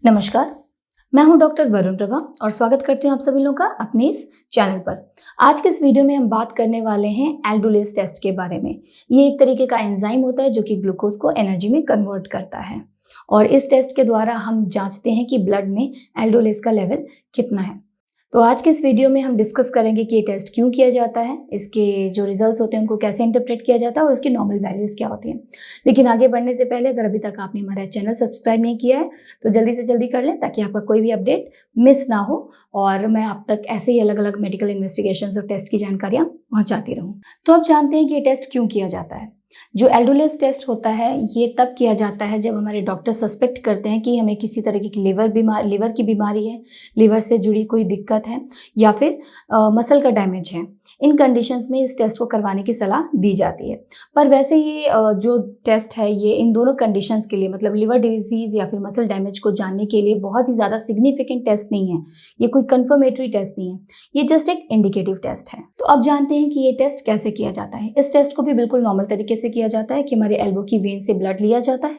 नमस्कार, मैं हूं डॉक्टर वरुण प्रभा और स्वागत करती हूं आप सभी लोगों का अपने इस चैनल पर। आज के इस वीडियो में हम बात करने वाले हैं एल्डोलेज टेस्ट के बारे में। ये एक तरीके का एंजाइम होता है जो कि ग्लूकोज को एनर्जी में कन्वर्ट करता है और इस टेस्ट के द्वारा हम जांचते हैं कि ब्लड में एल्डोलेज का लेवल कितना है। तो आज के इस वीडियो में हम डिस्कस करेंगे कि ये टेस्ट क्यों किया जाता है, इसके जो रिजल्ट्स होते हैं उनको कैसे इंटरप्रेट किया जाता है और उसकी नॉर्मल वैल्यूज़ क्या होती हैं। लेकिन आगे बढ़ने से पहले अगर अभी तक आपने हमारा चैनल सब्सक्राइब नहीं किया है तो जल्दी से जल्दी कर लें ताकि आपका कोई भी अपडेट मिस ना हो और मैं आप तक ऐसे ही अलग अलग मेडिकल इन्वेस्टिगेशंस और टेस्ट की जानकारियाँ पहुँचाती रहूँ। तो अब जानते हैं कि ये टेस्ट क्यों किया जाता है। जो एल्डोलेज टेस्ट होता है ये तब किया जाता है जब हमारे डॉक्टर सस्पेक्ट करते हैं कि हमें किसी तरीके की लिवर की बीमारी है, लिवर से जुड़ी कोई दिक्कत है या फिर मसल का डैमेज है। इन कंडीशंस में इस टेस्ट को करवाने की सलाह दी जाती है। पर वैसे ये जो टेस्ट है ये इन दोनों कंडीशंस के लिए मतलब लिवर डिजीज़ या फिर मसल डैमेज को जानने के लिए बहुत ही ज़्यादा सिग्निफिकेंट टेस्ट नहीं है। ये कोई कन्फर्मेटरी टेस्ट नहीं है, ये जस्ट एक इंडिकेटिव टेस्ट है। तो अब जानते हैं कि ये टेस्ट कैसे किया जाता है। इस टेस्ट को भी बिल्कुल नॉर्मल तरीके से किया जाता है कि हमारे एल्बो की वेन से ब्लड लिया जाता है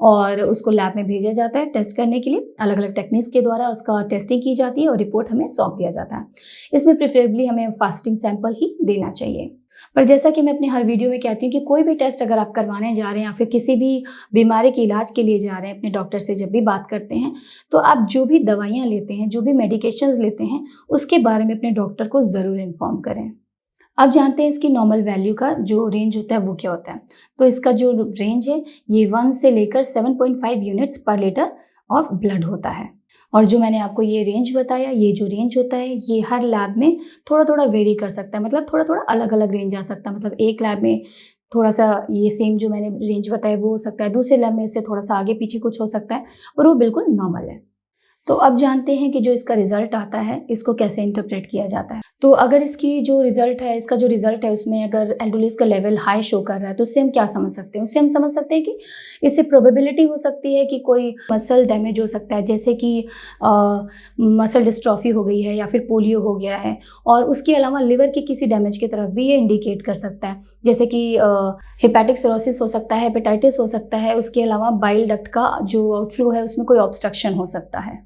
और उसको लैब में भेजा जाता है टेस्ट करने के लिए। अलग अलग टेक्निक्स के द्वारा उसका टेस्टिंग की जाती है और रिपोर्ट हमें सौंप दिया जाता है। इसमें प्रेफरेबली हमें फास्टिंग सैंपल ही देना चाहिए। पर जैसा कि मैं अपने हर वीडियो में कहती हूँ कि कोई भी टेस्ट अगर आप करवाने जा रहे हैं या फिर किसी भी बीमारी के इलाज के लिए जा रहे हैं, अपने डॉक्टर से जब भी बात करते हैं तो आप जो भी दवाइयाँ लेते हैं, जो भी मेडिकेशंस लेते हैं, उसके बारे में अपने डॉक्टर को ज़रूर इन्फॉर्म करें। अब जानते हैं इसकी नॉर्मल वैल्यू का जो रेंज होता है वो क्या होता है। तो इसका जो रेंज है ये 1 से लेकर 7.5 यूनिट्स पर लीटर ऑफ ब्लड होता है। और जो मैंने आपको ये रेंज बताया, ये जो रेंज होता है ये हर लैब में थोड़ा थोड़ा वेरी कर सकता है, मतलब थोड़ा थोड़ा अलग अलग रेंज आ सकता है। मतलब एक लैब में थोड़ा सा ये सेम जो मैंने रेंज बताया वो हो सकता है, दूसरे लैब में इससे थोड़ा सा आगे पीछे कुछ हो सकता है और वो बिल्कुल नॉर्मल है। तो अब जानते हैं कि जो इसका रिजल्ट आता है इसको कैसे इंटरप्रेट किया जाता है। तो अगर इसकी जो रिजल्ट है, इसका जो रिजल्ट है उसमें अगर एल्डोलेज का लेवल हाई शो कर रहा है तो उससे हम क्या समझ सकते हैं? उससे हम समझ सकते हैं कि इससे प्रोबेबिलिटी हो सकती है कि कोई मसल डैमेज हो सकता है, जैसे कि मसल डिस्ट्रॉफी हो गई है या फिर पोलियो हो गया है। और उसके अलावा लिवर की किसी डैमेज की तरफ भी ये इंडिकेट कर सकता है, जैसे कि हेपेटिक सिरोसिस हो सकता है, हेपेटाइटिस हो सकता है। उसके अलावा बाइल डक्ट का जो आउटफ्लो है उसमें कोई ऑब्स्ट्रक्शन हो सकता है।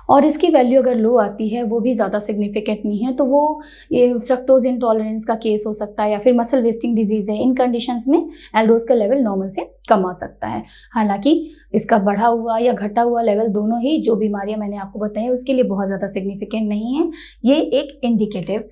और इसकी वैल्यू अगर लो आती है, वो भी ज़्यादा सिग्निफिकेंट नहीं है, तो वो ये फ्रक्टोज इंटॉलरेंस का केस हो सकता है या फिर मसल वेस्टिंग डिजीज़ है। इन कंडीशंस में एल्डोज का लेवल नॉर्मल से कम आ सकता है। हालांकि इसका बढ़ा हुआ या घटा हुआ लेवल दोनों ही जो बीमारियां मैंने आपको बताई हैं उसके लिए बहुत ज़्यादा सिग्निफिकेंट नहीं है। ये एक इंडिकेटिव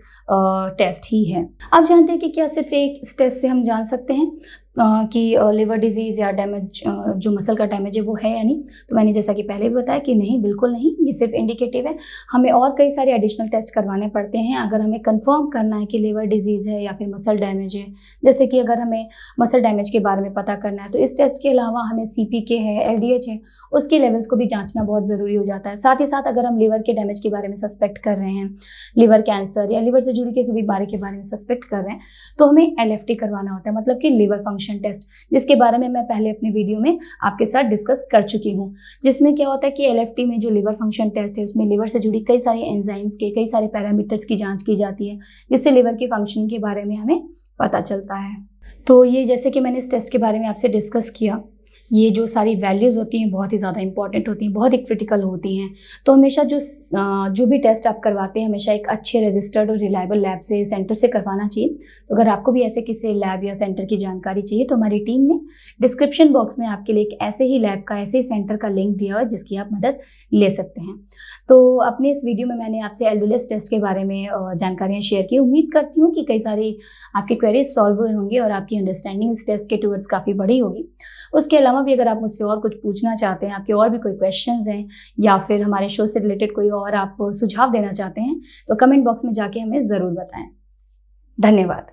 टेस्ट ही है। अब जानते हैं कि क्या सिर्फ एक टेस्ट से हम जान सकते हैं कि लिवर डिजीज़ या डैमेज जो मसल का डैमेज है वो है या नहीं। तो मैंने जैसा कि पहले भी बताया कि नहीं, बिल्कुल नहीं, ये सिर्फ इंडिकेटिव है। हमें और कई सारे एडिशनल टेस्ट करवाने पड़ते हैं अगर हमें कंफर्म करना है कि लिवर डिजीज़ है या फिर मसल डैमेज है। जैसे कि अगर हमें मसल डैमेज के बारे में पता करना है तो इस टेस्ट के अलावा हमें CPK है, LDH है, उसके लेवल्स को भी जाँचना बहुत ज़रूरी हो जाता है। साथ ही साथ अगर हम लिवर के डैमेज के बारे में सस्पेक्ट कर रहे हैं, लिवर कैंसर या लिवर से जुड़ी किसी बीमारी के बारे में सस्पेक्ट कर रहे हैं, तो हमें LFT करवाना होता है, मतलब कि लिवर फंक्शन टेस्ट, जिसके बारे में मैं पहले अपने वीडियो में आपके साथ डिस्कस कर चुकी हूँ। जिसमें क्या होता है कि LFT में जो लिवर फंक्शन टेस्ट है उसमें लिवर से जुड़ी कई सारी एंजाइम्स के, कई सारे पैरामीटर्स की जांच की जाती है, जिससे लिवर की फंक्शनिंग के बारे में हमें पता चलता है। तो ये जैसे कि मैंने इस टेस्ट के बारे में आपसे डिस्कस किया, ये जो सारी वैल्यूज़ होती हैं बहुत ही ज़्यादा इंपॉर्टेंट होती हैं, बहुत ही क्रिटिकल होती हैं। तो हमेशा जो भी टेस्ट आप करवाते हैं हमेशा एक अच्छे रजिस्टर्ड और रिलायबल लैब से, सेंटर से करवाना चाहिए। तो अगर आपको भी ऐसे किसी लैब या सेंटर की जानकारी चाहिए तो हमारी टीम ने डिस्क्रिप्शन बॉक्स में आपके लिए एक ऐसे ही लैब का, ऐसे ही सेंटर का लिंक दिया हुआ है जिसकी आप मदद ले सकते हैं। तो अपने इस वीडियो में मैंने आपसे एल्डोलेज टेस्ट के बारे में जानकारियाँ शेयर की। उम्मीद करती हूँ कि कई सारी आपकी क्वेरीज सॉल्व हुए होंगे और आपकी अंडरस्टैंडिंग इस टेस्ट के टुवर्ड्स काफ़ी बड़ी होगी। उसके अलावा भी अगर आप मुझसे और कुछ पूछना चाहते हैं, आपके और भी कोई क्वेश्चंस हैं या फिर हमारे शो से रिलेटेड कोई और आप सुझाव देना चाहते हैं तो कमेंट बॉक्स में जाके हमें ज़रूर बताएं। धन्यवाद।